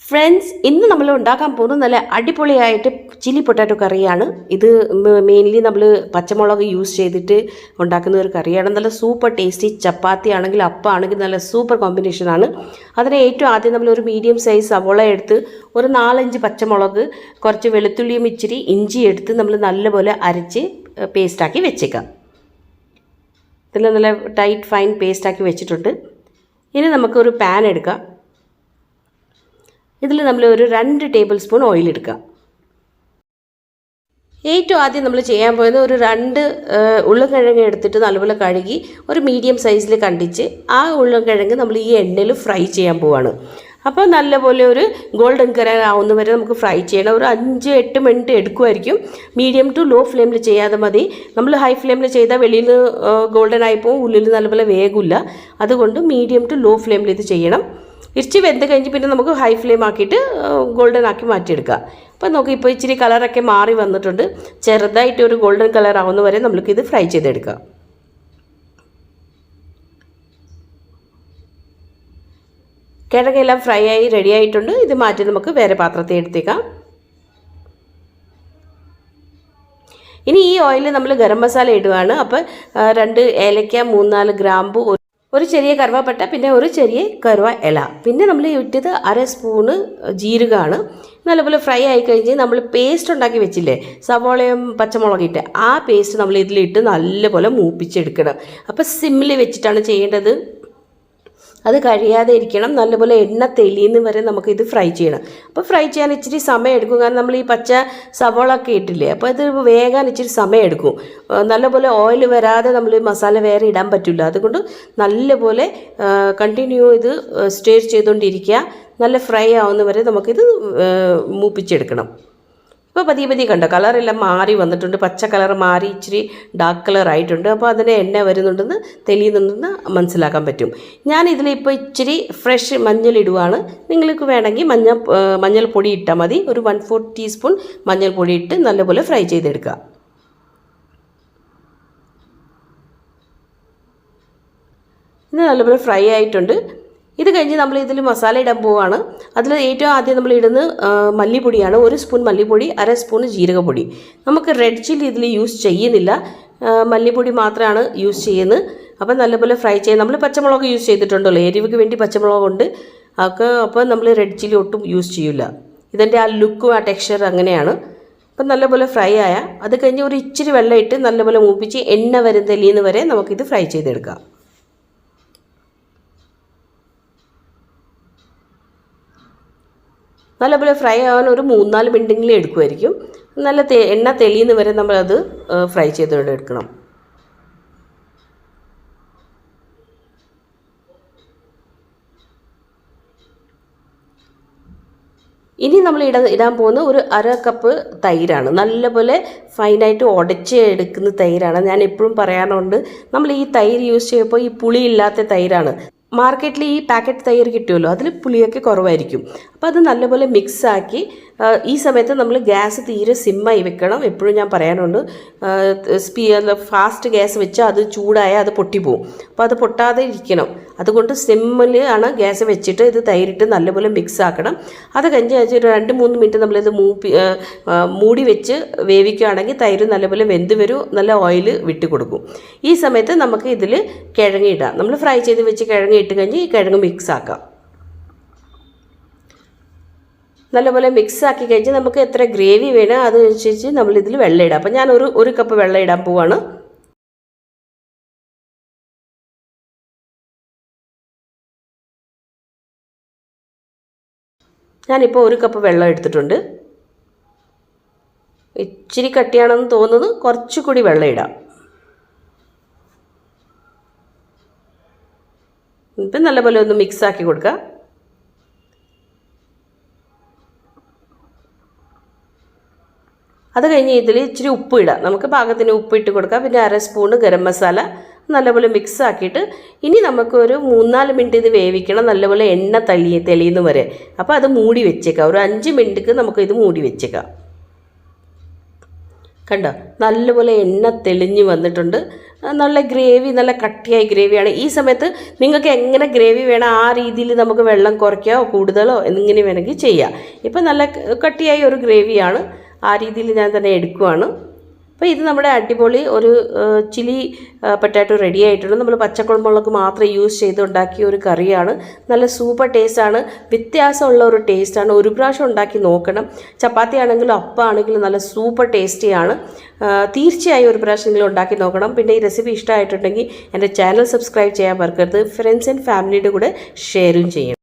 Friends, ഇന്ന് നമ്മൾ ഉണ്ടാക്കാൻ പോകുന്നത് നല്ല അടിപൊളിയായിട്ട് ചില്ലി പൊട്ടാറ്റോ കറിയാണ്. ഇത് മെയിൻലി നമ്മൾ പച്ചമുളക് യൂസ് ചെയ്തിട്ട് ഉണ്ടാക്കുന്ന ഒരു കറിയാണ്. നല്ല സൂപ്പർ ടേസ്റ്റി. ചപ്പാത്തി ആണെങ്കിൽ അപ്പം ആണെങ്കിൽ നല്ല സൂപ്പർ കോമ്പിനേഷനാണ്. അതിന് ഏറ്റവും ആദ്യം നമ്മളൊരു മീഡിയം സൈസ് സവോള എടുത്ത് ഒരു 4-5 പച്ചമുളക്, കുറച്ച് വെളുത്തുള്ളിയും ഇച്ചിരി ഇഞ്ചി എടുത്ത് നമ്മൾ നല്ലപോലെ അരച്ച് പേസ്റ്റാക്കി വെച്ചേക്കാം. ഇതിൽ നല്ല ടൈറ്റ് ഫൈൻ പേസ്റ്റാക്കി വെച്ചിട്ടുണ്ട്. ഇനി നമുക്കൊരു പാൻ എടുക്കാം. ഇതിൽ നമ്മൾ ഒരു 2 ടേബിൾ സ്പൂൺ ഓയിൽ എടുക്കുക. ഏറ്റവും ആദ്യം നമ്മൾ ചെയ്യാൻ പോയത് ഒരു 2 ഉരുളക്കിഴങ്ങ് എടുത്തിട്ട് നല്ലപോലെ കഴുകി ഒരു മീഡിയം സൈസിൽ കണ്ടിച്ച് ആ ഉരുളക്കിഴങ്ങ് നമ്മൾ ഈ എണ്ണയിൽ ഫ്രൈ ചെയ്യാൻ പോവാണ്. അപ്പോൾ നല്ലപോലെ ഒരു ഗോൾഡൻ കളർ ആവുന്ന വരെ നമുക്ക് ഫ്രൈ ചെയ്യണം. ഒരു 5-8 മിനിറ്റ് എടുക്കുമായിരിക്കും. മീഡിയം ടു ലോ ഫ്ലെയിമിൽ ചെയ്യാതെ മതി. നമ്മൾ ഹൈ ഫ്ലെയിമിൽ ചെയ്താൽ വെളിയിൽ നിന്ന് ഗോൾഡൻ ആയിപ്പോവും, ഉള്ളിൽ നല്ലപോലെ വേഗമില്ല. അതുകൊണ്ട് മീഡിയം ടു ലോ ഫ്ലെയിമിൽ ഇത് ചെയ്യണം. ഇച്ചിരി വെന്ത് കഴിഞ്ഞ് പിന്നെ നമുക്ക് ഹൈ ഫ്ലെയിം ആക്കിയിട്ട് ഗോൾഡൻ ആക്കി മാറ്റിയെടുക്കാം. അപ്പോൾ നമുക്ക് ഇപ്പോൾ ഇച്ചിരി കളറൊക്കെ മാറി വന്നിട്ടുണ്ട്. ചെറുതായിട്ട് ഒരു ഗോൾഡൻ കളർ ആവുന്ന വരെ നമുക്കിത് ഫ്രൈ ചെയ്തെടുക്കാം. കിഴങ്ങെല്ലാം ഫ്രൈ ആയി റെഡി ആയിട്ടുണ്ട്. ഇത് മാറ്റി നമുക്ക് വേറെ പാത്രത്തിൽ എടുത്തേക്കാം. ഇനി ഈ ഓയിലിൽ നമ്മൾ ഗരം മസാല ഇടുകയാണ്. അപ്പോൾ 2 ഏലക്ക, 3-4 ഗ്രാമ്പു, ഒരു ചെറിയ കറുവപ്പട്ട, പിന്നെ ഒരു ചെറിയ കറുവ ഇല, പിന്നെ നമ്മൾ ഇട്ടത് 1/2 സ്പൂണ് ജീരകമാണ്. നല്ലപോലെ ഫ്രൈ ആയി കഴിഞ്ഞ് നമ്മൾ പേസ്റ്റ് ഉണ്ടാക്കി വെച്ചില്ലേ, സവോളയും പച്ചമുളകിട്ട്, ആ പേസ്റ്റ് നമ്മൾ ഇതിലിട്ട് നല്ലപോലെ മൂപ്പിച്ചെടുക്കണം. അപ്പോൾ സിമ്മിൽ വെച്ചിട്ടാണ് ചെയ്യേണ്ടത്. അത് കഴിയാതെ ഇരിക്കണം. നല്ലപോലെ എണ്ണ തെളിയുന്ന വരെ നമുക്കിത് ഫ്രൈ ചെയ്യണം. അപ്പോൾ ഫ്രൈ ചെയ്യാൻ ഇച്ചിരി സമയം എടുക്കും. കാരണം നമ്മൾ ഈ പച്ച സവോള ഒക്കെ ഇട്ടില്ലേ, അപ്പോൾ ഇത് വേകാൻ ഇച്ചിരി സമയം എടുക്കും. നല്ലപോലെ ഓയിൽ വരാതെ നമ്മൾ മസാല വേറെ ഇടാൻ പറ്റില്ല. അതുകൊണ്ട് നല്ലപോലെ കണ്ടിന്യൂ ഇത് സ്റ്റേർ ചെയ്തുകൊണ്ടിരിക്കുക. നല്ല ഫ്രൈ ആവുന്ന വരെ നമുക്കിത് മൂപ്പിച്ചെടുക്കണം. ഇപ്പോൾ പതിയെ കണ്ടോ, കളറെല്ലാം മാറി വന്നിട്ടുണ്ട്. പച്ച കളർ മാറി ഇച്ചിരി ഡാർക്ക് കളർ ആയിട്ടുണ്ട്. അപ്പോൾ അതിന് എണ്ണ വരുന്നുണ്ടെന്ന് തെളിയുന്നുണ്ടെന്ന് മനസ്സിലാക്കാൻ പറ്റും. ഞാനിതിൽ ഇപ്പോൾ ഇച്ചിരി ഫ്രഷ് മഞ്ഞൾ ഇടുവാണ്. നിങ്ങൾക്ക് വേണമെങ്കിൽ മഞ്ഞൾപ്പൊടി ഇട്ടാൽ മതി. ഒരു 1/4 ടീസ്പൂൺ മഞ്ഞൾപ്പൊടി ഇട്ട് നല്ലപോലെ ഫ്രൈ ചെയ്തെടുക്കുക. ഇത് നല്ലപോലെ ഫ്രൈ ആയിട്ടുണ്ട്. ഇത് കഴിഞ്ഞ് നമ്മൾ ഇതിൽ മസാല ഇടാൻ പോവുകയാണ്. അതിൽ ഏറ്റവും ആദ്യം നമ്മൾ ഇടുന്നത് മല്ലിപ്പൊടിയാണ്. 1 സ്പൂൺ മല്ലിപ്പൊടി, 1/2 സ്പൂൺ ജീരകപ്പൊടി. നമുക്ക് റെഡ് ചില്ലി ഇതിൽ യൂസ് ചെയ്യുന്നില്ല, മല്ലിപ്പൊടി മാത്രമാണ് യൂസ് ചെയ്യുന്നത്. അപ്പം നല്ലപോലെ ഫ്രൈ ചെയ്യാം. നമ്മൾ പച്ചമുളക് യൂസ് ചെയ്തിട്ടുണ്ടല്ലോ, എരിവുക്ക് വേണ്ടി പച്ചമുളകുണ്ട്. അപ്പോൾ നമ്മൾ റെഡ് ചില്ലി ഒട്ടും യൂസ് ചെയ്യില്ല. ഇതിൻ്റെ ആ ലുക്കും ആ ടെക്സ്ചർ അങ്ങനെയാണ്. അപ്പം നല്ലപോലെ ഫ്രൈ ആയ അത് കഴിഞ്ഞ് ഒരു ഇച്ചിരി വെള്ളം ഇട്ട് നല്ലപോലെ മൂപ്പിച്ച് എണ്ണ തെളിയുന്ന വരെ നമുക്കിത് ഫ്രൈ ചെയ്തെടുക്കാം. നല്ലപോലെ ഫ്രൈ ആവാൻ ഒരു 3-4 മിനിറ്റെങ്കിലും എടുക്കുമായിരിക്കും. നല്ല എണ്ണ തെളിയുന്ന വരെ നമ്മളത് ഫ്രൈ ചെയ്തുകൊണ്ട് എടുക്കണം. ഇനി നമ്മൾ ഇടാൻ പോകുന്ന ഒരു 1/2 കപ്പ് തൈരാണ്. നല്ലപോലെ ഫൈനായിട്ട് ഉടച്ച് എടുക്കുന്ന തൈരാണ്. ഞാൻ എപ്പോഴും പറയാറുണ്ട്, നമ്മൾ ഈ തൈര് യൂസ് ചെയ്യുമ്പോൾ ഈ പുളിയില്ലാത്ത തൈരാണ്. മാർക്കറ്റിൽ ഈ പാക്കറ്റ് തൈര് കിട്ടുമല്ലോ, അതിൽ പുളിയൊക്കെ കുറവായിരിക്കും. അപ്പോൾ അത് നല്ലപോലെ മിക്സാക്കി ഈ സമയത്ത് നമ്മൾ ഗ്യാസ് തീരെ സിമ്മായി വെക്കണം. എപ്പോഴും ഞാൻ പറയാനുണ്ട്, ഫാസ്റ്റ് ഗ്യാസ് വെച്ചാൽ അത് ചൂടായാൽ അത് പൊട്ടിപ്പോവും. അപ്പോൾ അത് പൊട്ടാതെ ഇരിക്കണം. അതുകൊണ്ട് സിമ്മിൽ ആണ് ഗ്യാസ് വെച്ചിട്ട് ഇത് തൈരിട്ട് നല്ലപോലെ മിക്സ് ആക്കണം. അത് കഴിഞ്ഞ് ഒരു 2-3 മിനിറ്റ് നമ്മളിത് മൂടി വെച്ച് വേവിക്കുകയാണെങ്കിൽ തൈര് നല്ലപോലെ വെന്ത് വരും, നല്ല ഓയിൽ വിട്ട് കൊടുക്കും. ഈ സമയത്ത് നമുക്ക് ഇതിൽ കിഴങ്ങ് ഇടാം. നമ്മൾ ഫ്രൈ ചെയ്ത് വെച്ച് കിഴങ്ങ് ഇട്ട് കഴിഞ്ഞ് ഈ കിഴങ്ങ് മിക്സ് ആക്കാം. നല്ലപോലെ മിക്സ് ആക്കി കഴിഞ്ഞ് നമുക്ക് എത്ര ഗ്രേവി വേണം അതനുസരിച്ച് നമ്മളിതിൽ വെള്ളം ഇടാം. അപ്പോൾ ഞാൻ ഒരു കപ്പ് വെള്ളം ഇടാൻ പോവാണ്. ഞാനിപ്പോൾ 1 കപ്പ് വെള്ളം എടുത്തിട്ടുണ്ട്. ഇച്ചിരി കട്ടിയാണെന്ന് തോന്നുന്നു, കുറച്ചുകൂടി വെള്ളം ഇടാം. ഇപ്പം നല്ലപോലെ ഒന്ന് മിക്സ് ആക്കി കൊടുക്കുക. അത് കഴിഞ്ഞ് ഇതിൽ ഇച്ചിരി ഉപ്പ് ഇടാം. നമുക്ക് പാകത്തിന് ഉപ്പ് ഇട്ട് കൊടുക്കാം. പിന്നെ 1/2 സ്പൂണ് ഗരം മസാല നല്ലപോലെ മിക്സ് ആക്കിയിട്ട് ഇനി നമുക്കൊരു 3-4 മിനിറ്റ് ഇത് വേവിക്കണം. നല്ലപോലെ എണ്ണ തെളിയുന്ന വരെ. അപ്പോൾ അത് മൂടി വെച്ചേക്കാം. ഒരു 5 മിനിറ്റ് നമുക്ക് ഇത് മൂടി വെച്ചേക്കാം. കണ്ടോ, നല്ലപോലെ എണ്ണ തെളിഞ്ഞ് വന്നിട്ടുണ്ട്. നല്ല ഗ്രേവി, നല്ല കട്ടിയായ ഗ്രേവിയാണ്. ഈ സമയത്ത് നിങ്ങൾക്ക് എങ്ങനെ ഗ്രേവി വേണം ആ രീതിയിൽ നമുക്ക് വെള്ളം കുറയ്ക്കുകയോ കൂടുതലോ എന്നിങ്ങനെ വേണമെങ്കിൽ ചെയ്യാം. ഇപ്പം നല്ല കട്ടിയായ ഒരു ഗ്രേവിയാണ്, ആ രീതിയിൽ ഞാൻ തന്നെ എടുക്കുവാണ്. അപ്പോൾ ഇത് നമ്മുടെ അടിപൊളി ഒരു ചില്ലി പൊട്ടാറ്റോ റെഡി ആയിട്ടുണ്ട്. നമ്മൾ പച്ചക്കുളമുളക് മാത്രം യൂസ് ചെയ്ത് ഉണ്ടാക്കിയ ഒരു കറിയാണ്. നല്ല സൂപ്പർ ടേസ്റ്റാണ്, വ്യത്യാസമുള്ള ഒരു ടേസ്റ്റാണ്. ഒരു പ്രാവശ്യം ഉണ്ടാക്കി നോക്കണം. ചപ്പാത്തി ആണെങ്കിലും അപ്പമാണെങ്കിലും നല്ല സൂപ്പർ ടേസ്റ്റിയാണ്. തീർച്ചയായും ഒരു പ്രാവശ്യമെങ്കിലും ഉണ്ടാക്കി നോക്കണം. പിന്നെ ഈ റെസിപ്പി ഇഷ്ടമായിട്ടുണ്ടെങ്കിൽ എൻ്റെ ചാനൽ സബ്സ്ക്രൈബ് ചെയ്യാൻ മറക്കരുത്. ഫ്രണ്ട്സ് ആൻഡ് ഫാമിലിയുടെ കൂടെ ഷെയറും ചെയ്യണം.